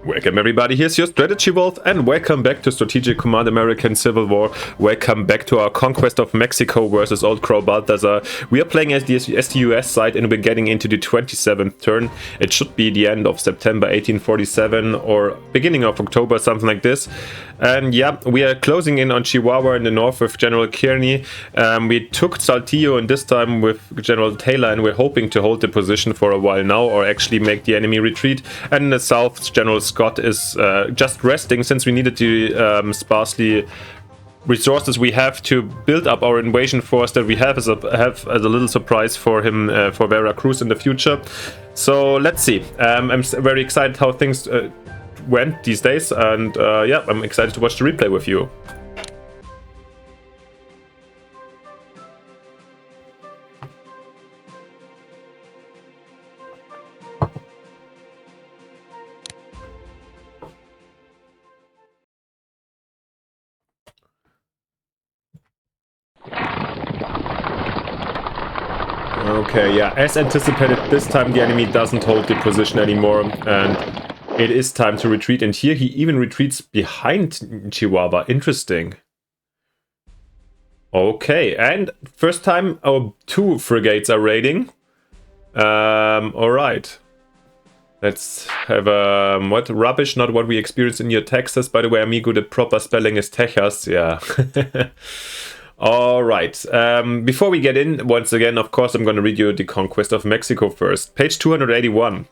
Welcome everybody, here's your Strategy Wolf and welcome back to Strategic Command American Civil War. Welcome back to our Conquest of Mexico versus Old Crow Balthazor. We are playing as the US side and we're getting into the 27th turn. It should be the end of September 1847 or beginning of October, something like this. And yeah, we are closing in on Chihuahua in the north with General Kearney. We took Saltillo and this time with General Taylor, and we're hoping to hold the position for a while now or actually make the enemy retreat. And in the south, General Scott is just resting since we needed the sparsely resources we have to build up our invasion force that we have as a little surprise for him for Veracruz in the future. So let's see. I'm very excited how things went these days, and yeah, I'm excited to watch the replay with you. Okay, yeah, as anticipated, this time the enemy doesn't hold the position anymore, and it is time to retreat. And here he even retreats behind Chihuahua. Interesting. Okay, and first time our two frigates are raiding. Alright. Let's have what? Rubbish, not what we experienced in your Texas. By the way, amigo, the proper spelling is Texas, yeah. Alright, before we get in, once again, of course, I'm going to read you the Conquest of Mexico first. Page 281.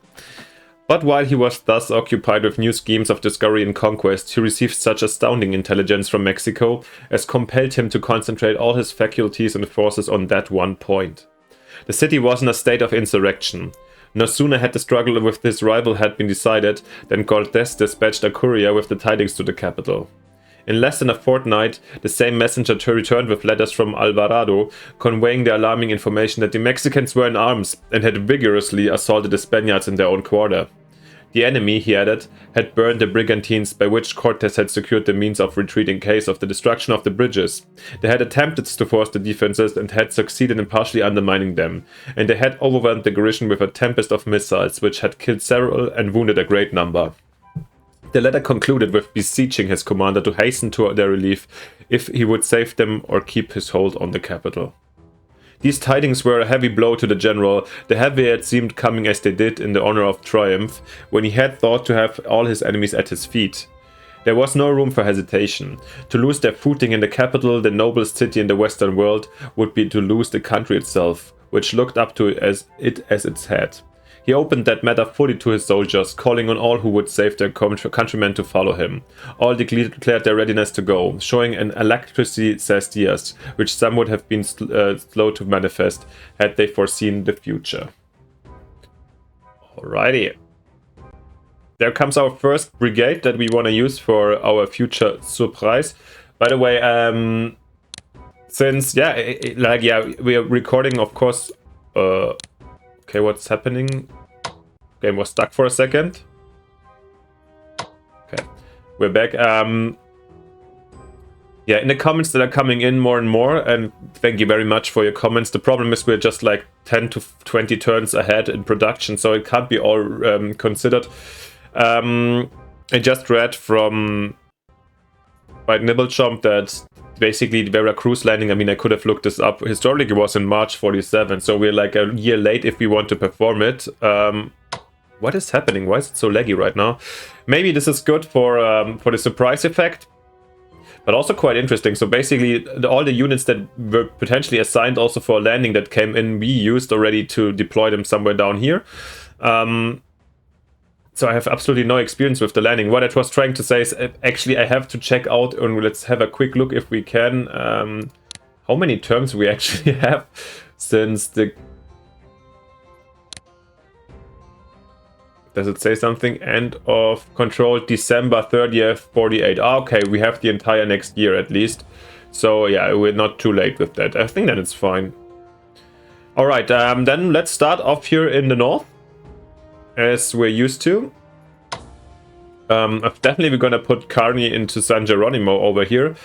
But while he was thus occupied with new schemes of discovery and conquest, he received such astounding intelligence from Mexico as compelled him to concentrate all his faculties and forces on that one point. The city was in a state of insurrection. No sooner had the struggle with his rival had been decided than Cortés dispatched a courier with the tidings to the capital. In less than a fortnight, the same messenger returned with letters from Alvarado, conveying the alarming information that the Mexicans were in arms and had vigorously assaulted the Spaniards in their own quarter. The enemy, he added, had burned the brigantines by which Cortés had secured the means of retreat in case of the destruction of the bridges. They had attempted to force the defenses and had succeeded in partially undermining them, and they had overwhelmed the garrison with a tempest of missiles which had killed several and wounded a great number. The letter concluded with beseeching his commander to hasten to their relief if he would save them or keep his hold on the capital. These tidings were a heavy blow to the general, the heavier it seemed coming as they did in the honor of triumph, when he had thought to have all his enemies at his feet. There was no room for hesitation. To lose their footing in the capital, the noblest city in the Western world, would be to lose the country itself, which looked up to it as its head. He opened that matter fully to his soldiers, calling on all who would save their countrymen to follow him. All declared their readiness to go, showing an alacrity, says Diaz, which some would have been slow to manifest had they foreseen the future. Alrighty. There comes our first brigade that we want to use for our future surprise. By the way, since, we are recording, of course, okay, what's happening? Game was stuck for a second. Okay, we're back. Yeah, in the comments that are coming in more and more, and thank you very much for your comments. The problem is we're just like 10 to 20 turns ahead in production, so it can't be all considered. I just read from by Nibblechomp that basically the Veracruz landing, I mean, I could have looked this up. Historically, it was in March 47, so we're like a year late if we want to perform it. What is happening? Why is it so laggy right now? Maybe this is good for the surprise effect, but also quite interesting. So basically, all the units that were potentially assigned also for a landing that came in, we used already to deploy them somewhere down here. So I have absolutely no experience with the landing. What I was trying to say is actually I have to check out, and let's have a quick look if we can, how many turns we actually have since the... Does it say something? End of control, December 30th, 48. Okay, we have the entire next year at least. So yeah, we're not too late with that. I think that it's fine. Alright, then let's start off here in the north, as we're used to. Definitely we're gonna put Kearney into San Geronimo over here.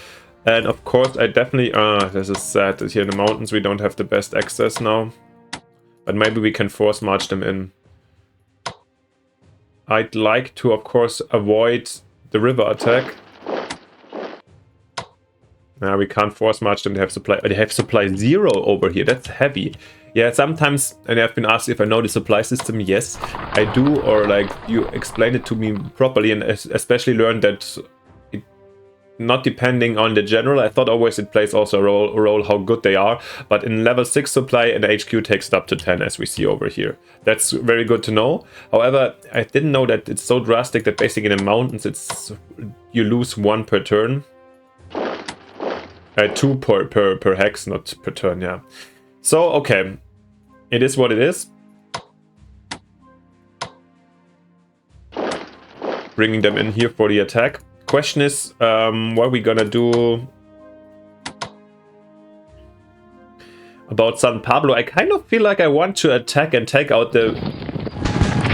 And of course I definitely... this is sad that here in the mountains we don't have the best access now. But maybe we can force march them in. I'd like to, of course, avoid the river attack. Now we can't force much, and they have supply 0 over here. That's heavy. Yeah, sometimes, and I've been asked if I know the supply system. Yes, I do, or like you explained it to me properly, and especially learned that it, not depending on the general, I thought always it plays also a role how good they are, but in level 6 supply, an HQ takes it up to 10, as we see over here. That's very good to know. However, I didn't know that it's so drastic that basically in the mountains, you lose 1 per turn. 2 per hex, not per turn, yeah. So, okay. It is what it is. Bringing them in here for the attack. Question is, what are we gonna do about San Pablo? I kind of feel like I want to attack and take out the...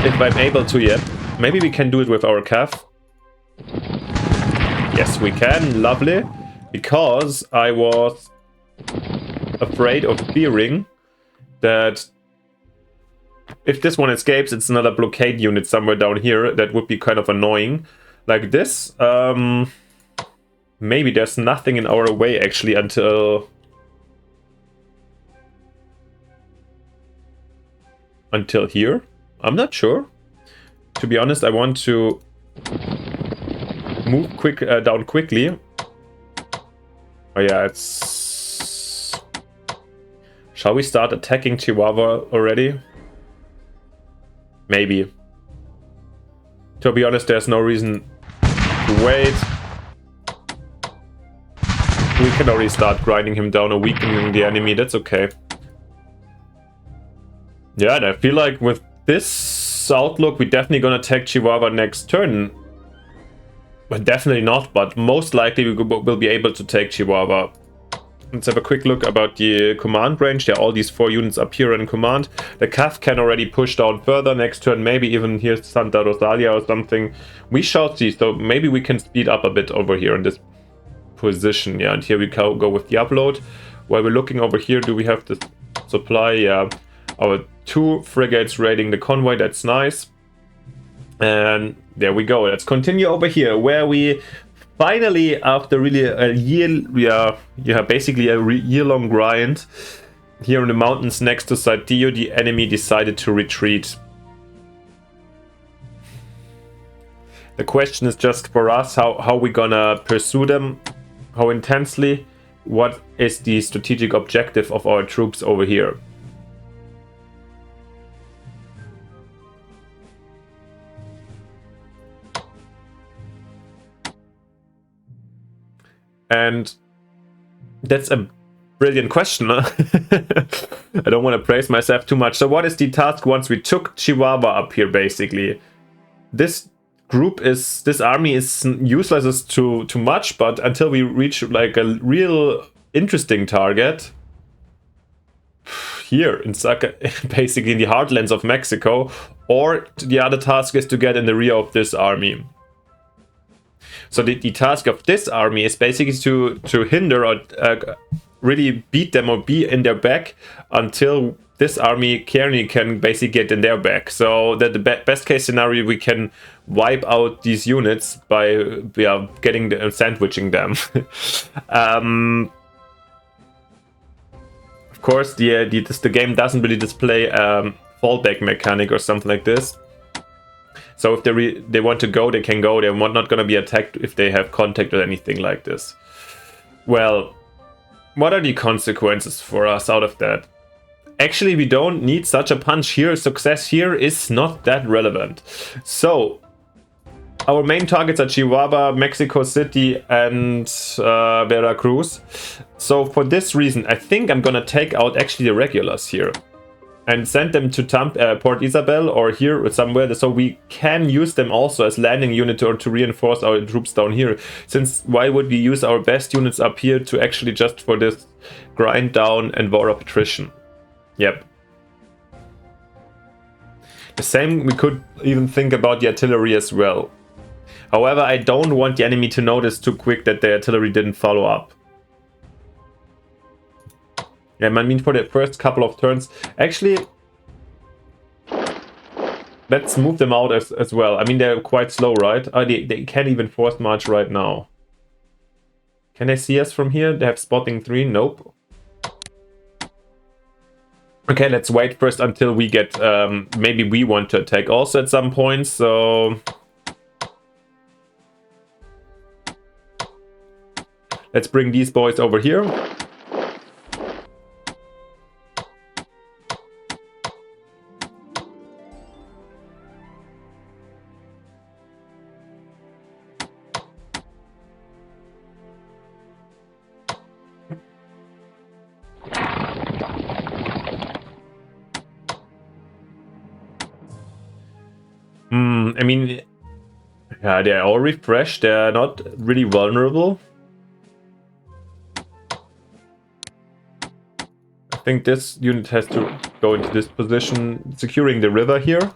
If I'm able to yet. Maybe we can do it with our calf. Yes, we can. Lovely. Because I was afraid of fearing that if this one escapes, it's another blockade unit somewhere down here. That would be kind of annoying. Like this. Maybe there's nothing in our way actually until here. I'm not sure. To be honest, I want to move down quickly. Oh yeah, it's... Shall we start attacking Chihuahua already? Maybe. To be honest, there's no reason to wait. We can already start grinding him down or weakening the enemy, that's okay. Yeah, and I feel like with this outlook, we're definitely gonna attack Chihuahua next turn. Well, definitely not, but most likely we will be able to take Chihuahua. Let's have a quick look about the command range. Yeah, all these 4 units up here in command. The CAF can already push down further next turn. Maybe even here Santa Rosalia or something. We shall see. So maybe we can speed up a bit over here in this position. Yeah, and here we go with the upload. While we're looking over here, do we have the supply? Yeah, our 2 frigates raiding the convoy. That's nice. And there we go. Let's continue over here, where we finally, after really a year, basically a year-long grind, here in the mountains next to Saltillo, the enemy decided to retreat. The question is just for us, how we gonna pursue them, how intensely, what is the strategic objective of our troops over here. And that's a brilliant question. Huh? I don't want to praise myself too much. So what is the task once we took Chihuahua up here, basically? This army is useless too much, but until we reach like a real interesting target, here in basically in the heartlands of Mexico, or the other task is to get in the rear of this army. So the task of this army is basically to hinder or really beat them or be in their back until this army Kearney can basically get in their back. So that the best case scenario, we can wipe out these units by getting sandwiching them. Of course, the game doesn't really display fallback mechanic or something like this. So if they want to go, they can go. They're not going to be attacked if they have contact or anything like this. Well, what are the consequences for us out of that? Actually, we don't need such a punch here. Success here is not that relevant. So, our main targets are Chihuahua, Mexico City, and Veracruz. So for this reason, I think I'm going to take out actually the regulars here. And send them to Port Isabel or here somewhere, so we can use them also as landing unit or to reinforce our troops down here. Since why would we use our best units up here to actually just for this grind down and war of attrition? Yep. The same we could even think about the artillery as well. However, I don't want the enemy to notice too quick that the artillery didn't follow up. Yeah, I mean for the first couple of turns. Actually, Let's move them out as well. I mean, they're quite slow, right? Oh, they can't even force march right now. Can they see us from here? They have spotting 3. Nope. Okay, let's wait first until we get... maybe we want to attack also at some point, so... Let's bring these boys over here. I mean, yeah, they're all refreshed. They're not really vulnerable. I think this unit has to go into this position, securing the river here.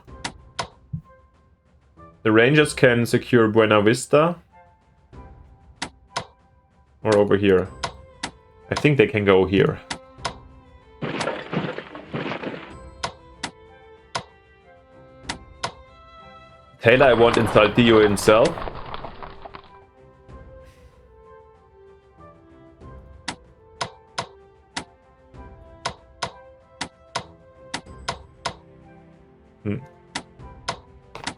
The Rangers can secure Buena Vista. Or over here. I think they can go here. Taylor I want in Saltillo himself.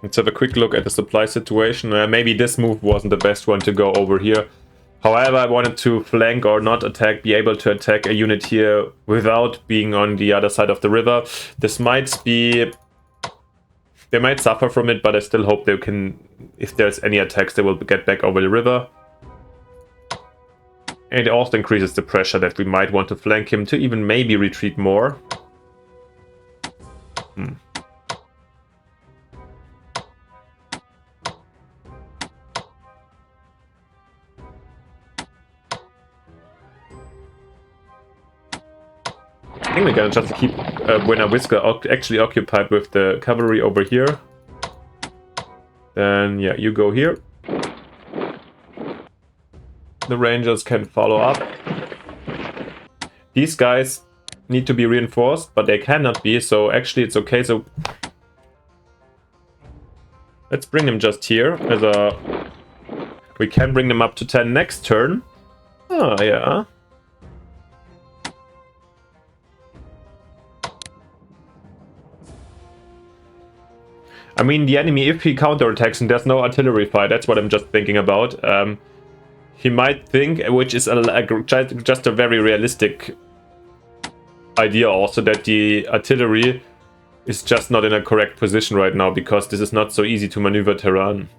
Let's have a quick look at the supply situation. Maybe this move wasn't the best one to go over here. However, I wanted to flank or not attack, be able to attack a unit here without being on the other side of the river. This might be... They might suffer from it, but I still hope they can... If there's any attacks, they will get back over the river. And it also increases the pressure that we might want to flank him to even maybe retreat more. I think we're gonna just keep Buena Vista actually occupied with the cavalry over here. Then, yeah, you go here. The Rangers can follow up. These guys need to be reinforced, but they cannot be, so actually it's okay. So let's bring them just here as a... We can bring them up to 10 next turn. Oh, yeah. I mean, the enemy, if he counterattacks and there's no artillery fire, that's what I'm just thinking about. He might think, which is just a very realistic idea also, that the artillery is just not in a correct position right now, because this is not so easy to maneuver Tehran.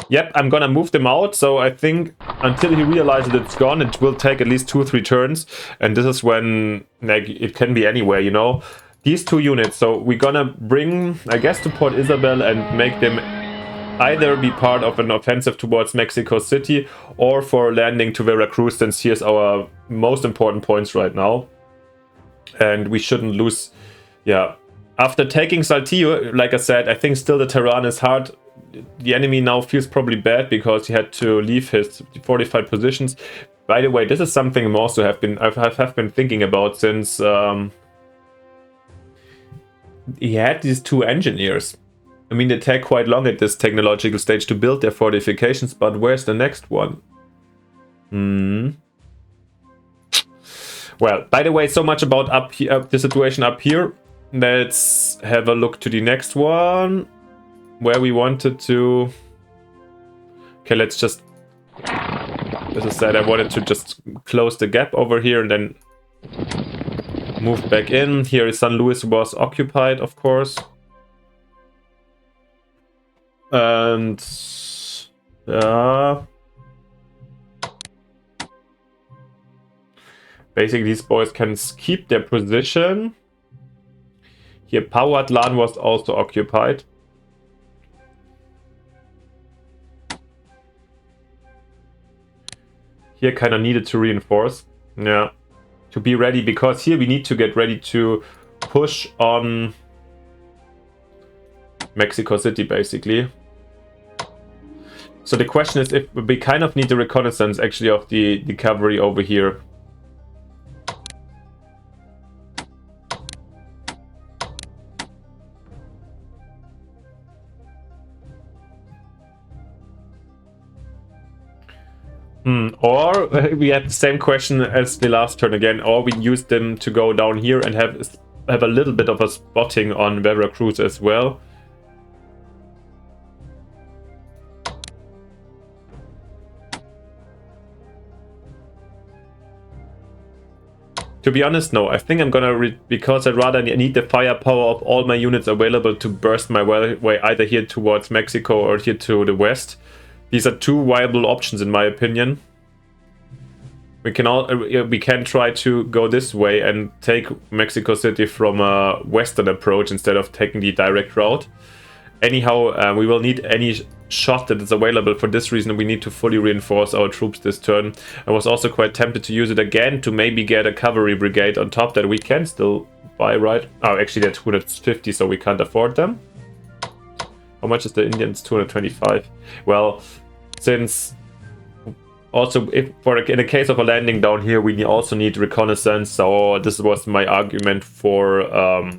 Yep, I'm gonna move them out, so I think until he realizes it's gone, it will take at least 2 or 3 turns, and this is when, like, it can be anywhere, you know? These 2 units, so we're gonna bring, I guess, to Port Isabel and make them either be part of an offensive towards Mexico City or for landing to Veracruz, since here's our most important points right now. And we shouldn't lose, yeah. After taking Saltillo, like I said, I think still the Tehran is hard. The enemy now feels probably bad because he had to leave his fortified positions. By the way, this is something I'm also have been thinking about since... he had these 2 engineers. I mean, they take quite long at this technological stage to build their fortifications, but where's the next one? Well, by the way, so much about up here, the situation up here. Let's have a look to the next one, where we wanted to... Okay, let's just... As I said, I wanted to just close the gap over here and then move back in. Here San Luis was occupied, of course. And... basically, these boys can keep their position. Here, Powhatan was also occupied. Here, kind of needed to reinforce. Yeah. To be ready, because here we need to get ready to push on Mexico City, basically. So the question is if we kind of need the reconnaissance, actually, of the cavalry over here. Or we had the same question as the last turn again, or we use them to go down here and have a little bit of a spotting on Veracruz as well. To be honest, no. I think I'm gonna, because I'd rather need the firepower of all my units available to burst my way either here towards Mexico or here to the west. These are two viable options in my opinion. We can try to go this way and take Mexico City from a western approach instead of taking the direct route. Anyhow, we will need any shot that is available. For this reason, we need to fully reinforce our troops this turn. I was also quite tempted to use it again to maybe get a cavalry brigade on top that we can still buy, right? Oh, actually they're 250, so we can't afford them. How much is the Indians? 225. Well, since also in the case of a landing down here, we also need reconnaissance. So this was my argument for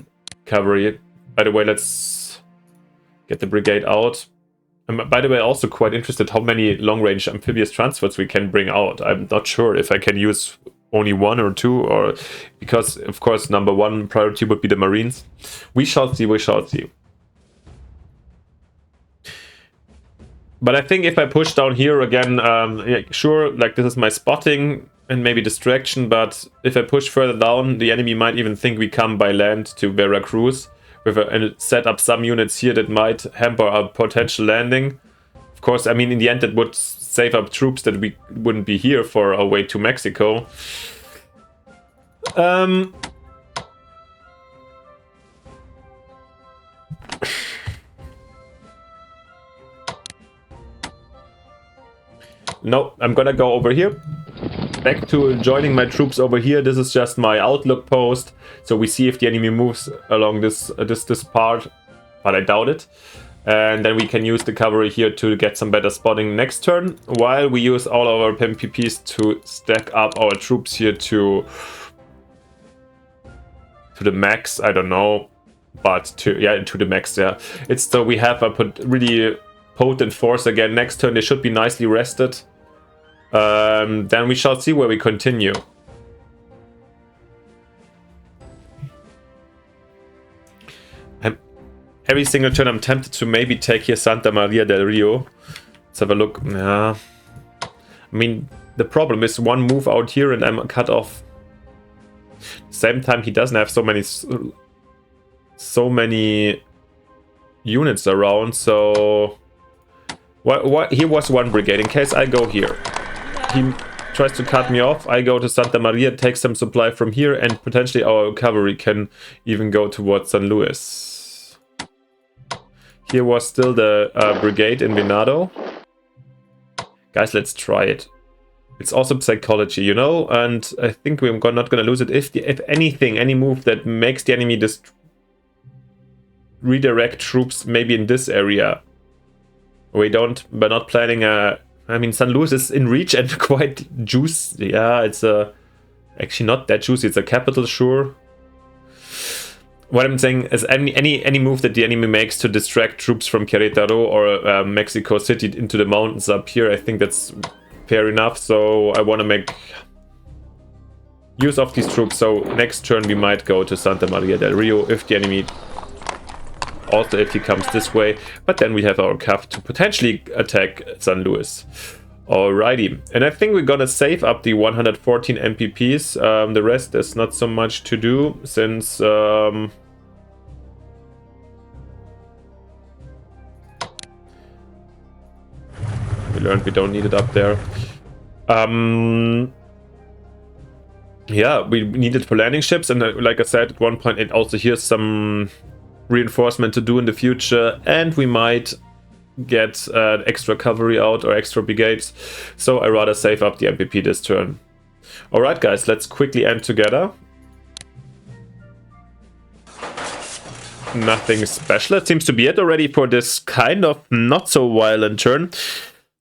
cavalry. By the way, let's get the brigade out. By the way, also quite interested how many long-range amphibious transports we can bring out. I'm not sure if I can use only one or two, or because of course number one priority would be the Marines. We shall see, we shall see. But I think if I push down here again, yeah, sure, like this is my spotting and maybe distraction, but if I push further down, the enemy might even think we come by land to Veracruz. And set up some units here that might hamper our potential landing. Of course, I mean, in the end, it would save up troops that we wouldn't be here for our way to Mexico. No, I'm gonna go over here. Back to joining my troops over here. This is just my outlook post, so we see if the enemy moves along this part, but I doubt it. And then we can use the cavalry here to get some better spotting next turn, while we use all our MPPs to stack up our troops here to the max. I don't know, but to the max. Yeah, it's so we have a really potent force again. Next turn they should be nicely rested. Then we shall see where we continue. Every single turn I'm tempted to maybe take here Santa Maria del Rio. Let's have a look. Yeah. I mean, the problem is one move out here and I'm cut off. Same time he doesn't have so many units around, so what here was one brigade in case I go here. He tries to cut me off. I go to Santa Maria, take some supply from here, and potentially our cavalry can even go towards San Luis. Here was still the brigade in Venado. Guys, let's try it. It's also psychology, you know, and I think we're not going to lose it. If anything, any move that makes the enemy just redirect troops maybe in this area. We're not planning a... I mean, San Luis is in reach and quite juicy. Yeah, it's actually not that juicy. It's a capital, sure. What I'm saying is any move that the enemy makes to distract troops from Querétaro or Mexico City into the mountains up here, I think that's fair enough. So I want to make use of these troops. So next turn we might go to Santa Maria del Rio if the enemy... Also, if he comes this way, but then we have our cav to potentially attack San Luis. Alrighty, and I think we're gonna save up the 114 MPPs. The rest is not so much to do since we learned we don't need it up there. Yeah, we need it for landing ships, and like I said at one point, and also here's some reinforcement to do in the future, and we might get extra cavalry out or extra brigades, so I rather save up the MPP this turn. Alright guys, let's quickly end together. Nothing special, it seems to be it already for this kind of not so violent turn.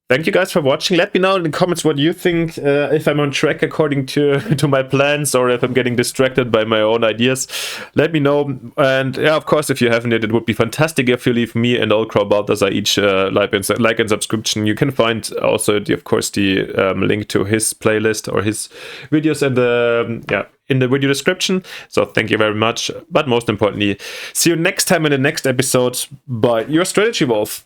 thank you guys for watching. Let me know in the comments what you think, if I'm on track according to my plans, or if I'm getting distracted by my own ideas. Let me know. And yeah, of course, if you haven't yet, it would be fantastic if you leave me and Old Crow Balthazor each like and subscription. You can find also, of course, the link to his playlist or his videos in the video description. So thank you very much. But most importantly, see you next time in the next episode by your Strategy Wolf.